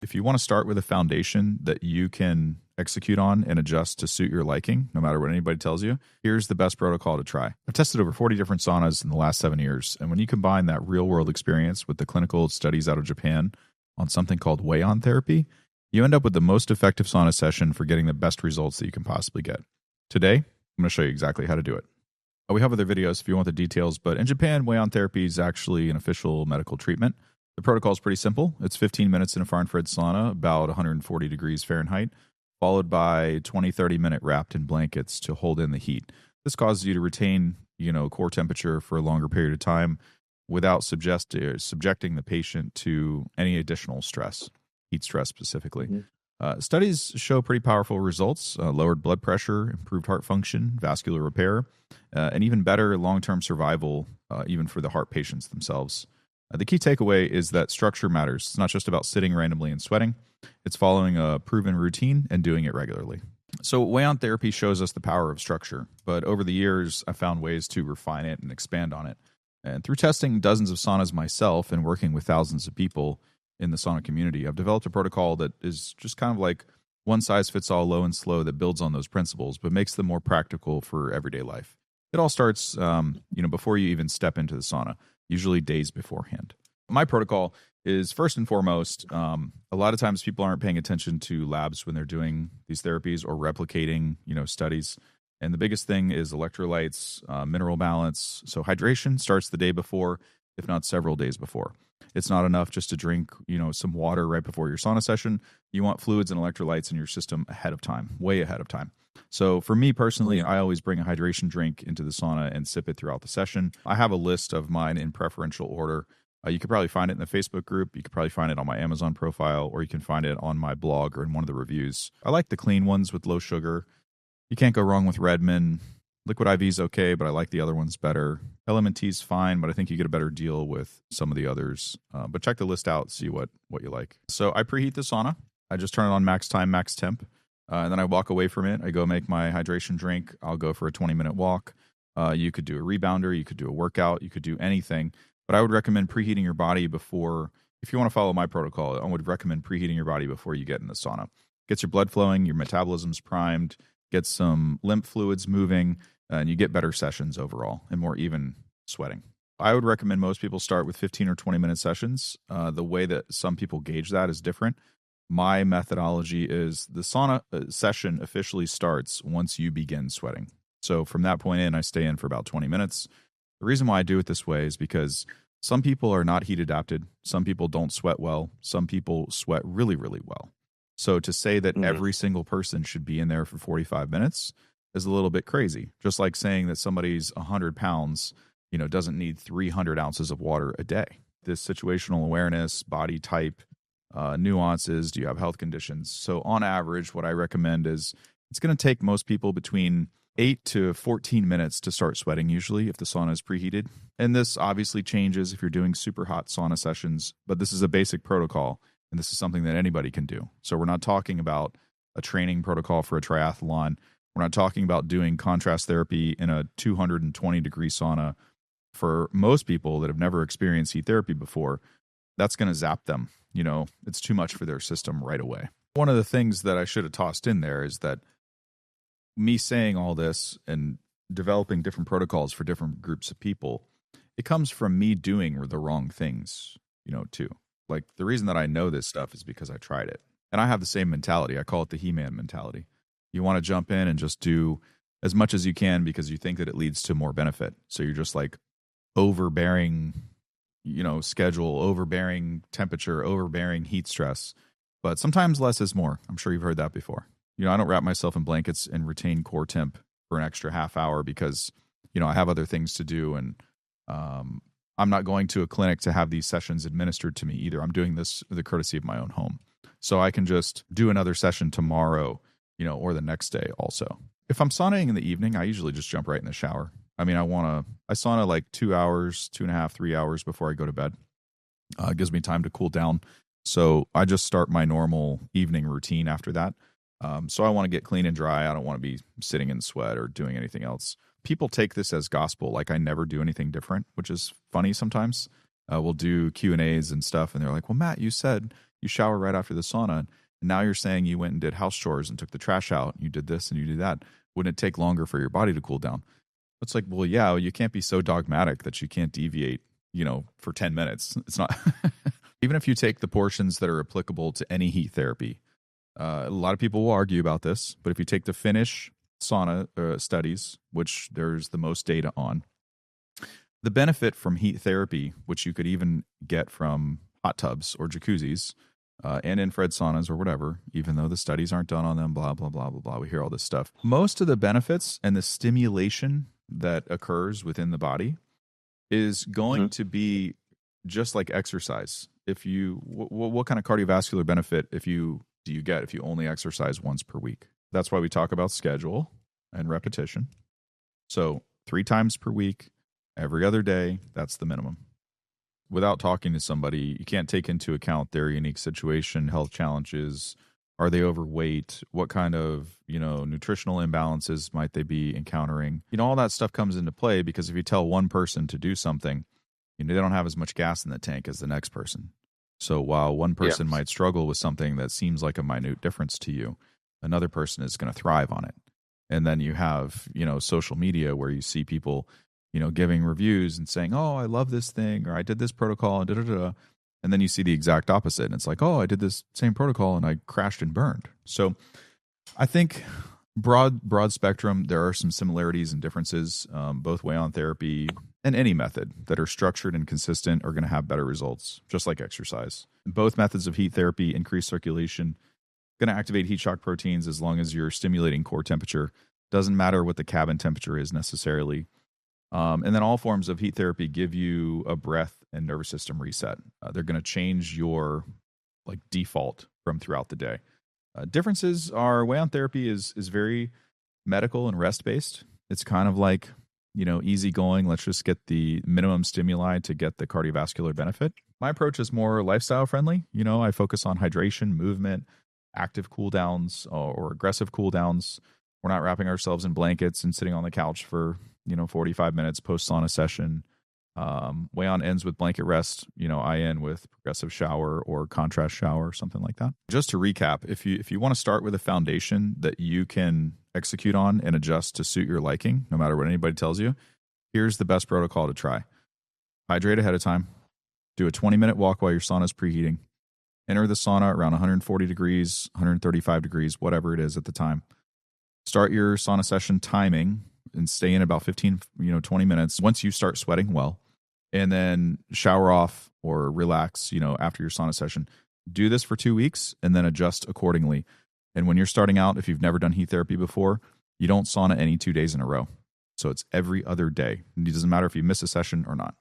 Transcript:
If you want to start with a foundation that you can execute on and adjust to suit your liking, no matter what anybody tells you, here's the best protocol to try. I've tested over 40 different saunas in the last 7 years, and when you combine that real-world experience with the clinical studies out of Japan on something called Waon Therapy, you end up with the most effective sauna session for getting the best results that you can possibly get. Today, I'm going to show you exactly how to do it. We have other videos if you want the details, but in Japan, Waon Therapy is actually an official medical treatment. The protocol is pretty simple. It's 15 minutes in a far infrared sauna, about 140 degrees Fahrenheit, followed by 20-30 minute wrapped in blankets to hold in the heat. This causes you to retain, core temperature for a longer period of time without subjecting the patient to any additional stress, heat stress specifically. Mm-hmm. Studies show pretty powerful results, lowered blood pressure, improved heart function, vascular repair, and even better long-term survival, even for the heart patients themselves. The key takeaway is that structure matters. It's not just about sitting randomly and sweating. It's following a proven routine and doing it regularly. So Waon Therapy shows us the power of structure, but over the years, I found ways to refine it and expand on it. And through testing dozens of saunas myself and working with thousands of people in the sauna community, I've developed a protocol that is just kind of like one size fits all, low and slow, that builds on those principles, but makes them more practical for everyday life. It all starts, before you even step into the sauna, usually days beforehand. My protocol is first and foremost, a lot of times people aren't paying attention to labs when they're doing these therapies or replicating, studies. And the biggest thing is electrolytes, mineral balance. So hydration starts the day before, if not several days before. It's not enough just to drink, some water right before your sauna session. You want fluids and electrolytes in your system ahead of time, way ahead of time. So for me personally, I always bring a hydration drink into the sauna and sip it throughout the session. I have a list of mine in preferential order. You could probably find it in the Facebook group. You could probably find it on my Amazon profile, or you can find it on my blog or in one of the reviews. I like the clean ones with low sugar. You can't go wrong with Redmond. Liquid IV is okay, but I like the other ones better. LMNT is fine, but I think you get a better deal with some of the others. But check the list out, see what you like. So I preheat the sauna. I just turn it on max time, max temp. And then I walk away from it. I go make my hydration drink. I'll go for a 20-minute walk. You could do a rebounder. You could do a workout. You could do anything. But I would recommend preheating your body before, if you want to follow my protocol, I would recommend preheating your body before you get in the sauna. Gets your blood flowing, your metabolism's primed, gets some lymph fluids moving, and you get better sessions overall and more even sweating. I would recommend most people start with 15 or 20-minute sessions. The way that some people gauge that is different. My methodology is the sauna session officially starts once you begin sweating. So from that point in, I stay in for about 20 minutes. The reason why I do it this way is because some people are not heat adapted. Some people don't sweat well. Some people sweat really, really well. So to say that every single person should be in there for 45 minutes is a little bit crazy. Just like saying that somebody's 100 pounds, doesn't need 300 ounces of water a day. This situational awareness, body type, nuances, do you have health conditions? So on average, what I recommend is it's going to take most people between 8 to 14 minutes to start sweating usually if the sauna is preheated. And this obviously changes if you're doing super hot sauna sessions, but this is a basic protocol and this is something that anybody can do. So we're not talking about a training protocol for a triathlon. We're not talking about doing contrast therapy in a 220 degree sauna. For most people that have never experienced heat therapy before, that's going to zap them. It's too much for their system right away. One of the things that I should have tossed in there is that me saying all this and developing different protocols for different groups of people, it comes from me doing the wrong things, too. Like the reason that I know this stuff is because I tried it. And I have the same mentality. I call it the He-Man mentality. You want to jump in and just do as much as you can because you think that it leads to more benefit. So you're just like overbearing, schedule, overbearing temperature, overbearing heat stress. But sometimes less is more. I'm sure you've heard that before. I don't wrap myself in blankets and retain core temp for an extra half hour because, I have other things to do. And I'm not going to a clinic to have these sessions administered to me either. I'm doing this with the courtesy of my own home. So I can just do another session tomorrow, or the next day also. If I'm saunaing in the evening, I usually just jump right in the shower. I mean, I sauna like 2 hours, 2.5, 3 hours before I go to bed. It gives me time to cool down. So I just start my normal evening routine after that. So I want to get clean and dry. I don't want to be sitting in sweat or doing anything else. People take this as gospel, like I never do anything different, which is funny sometimes. We'll do Q&As and stuff, and they're like, well, Matt, you said, You shower right after the sauna. And now you're saying you went and did house chores and took the trash out. And you did this and you did that. Wouldn't it take longer for your body to cool down? It's like, well, yeah, you can't be so dogmatic that you can't deviate, for 10 minutes. It's not. Even if you take the portions that are applicable to any heat therapy, a lot of people will argue about this, but if you take the Finnish sauna studies, which there's the most data on, the benefit from heat therapy, which you could even get from hot tubs or jacuzzis and infrared saunas or whatever, even though the studies aren't done on them, blah, blah, blah, blah, blah. We hear all this stuff. Most of the benefits and the stimulation that occurs within the body is going to be just like exercise. If you, what kind of cardiovascular benefit do you get if you only exercise once per week? That's why we talk about schedule and repetition. So 3 times per week, every other day, that's the minimum. Without talking to somebody, you can't take into account their unique situation, health challenges. Are they overweight? What kind of, nutritional imbalances might they be encountering? All that stuff comes into play because if you tell one person to do something, they don't have as much gas in the tank as the next person. So while one person might struggle with something that seems like a minute difference to you, another person is going to thrive on it. And then you have, social media where you see people, giving reviews and saying, oh, I love this thing, or I did this protocol, and da-da-da. And then you see the exact opposite. And it's like, oh, I did this same protocol and I crashed and burned. So I think broad spectrum, there are some similarities and differences. Both Waon Therapy and any method that are structured and consistent are going to have better results, just like exercise. Both methods of heat therapy increase circulation, going to activate heat shock proteins as long as you're stimulating core temperature. Doesn't matter what the cabin temperature is necessarily. And then all forms of heat therapy give you a breath and nervous system reset. They're going to change your default from throughout the day. Differences are Waon Therapy is very medical and rest based. It's kind of like, easy going. Let's just get the minimum stimuli to get the cardiovascular benefit. My approach is more lifestyle friendly. I focus on hydration, movement, active cool downs or aggressive cool downs. We're not wrapping ourselves in blankets and sitting on the couch for 45 minutes post sauna session. Waon ends with blanket rest. I end with progressive shower or contrast shower or something like that. Just to recap, if you want to start with a foundation that you can execute on and adjust to suit your liking, no matter what anybody tells you, here's the best protocol to try. Hydrate ahead of time. Do a 20-minute walk while your sauna is preheating. Enter the sauna around 140 degrees, 135 degrees, whatever it is at the time. Start your sauna session timing and stay in about 15, 20 minutes once you start sweating well, and then shower off or relax, after your sauna session. Do this for 2 weeks and then adjust accordingly. And when you're starting out, if you've never done heat therapy before, you don't sauna any 2 days in a row. So it's every other day. It doesn't matter if you miss a session or not.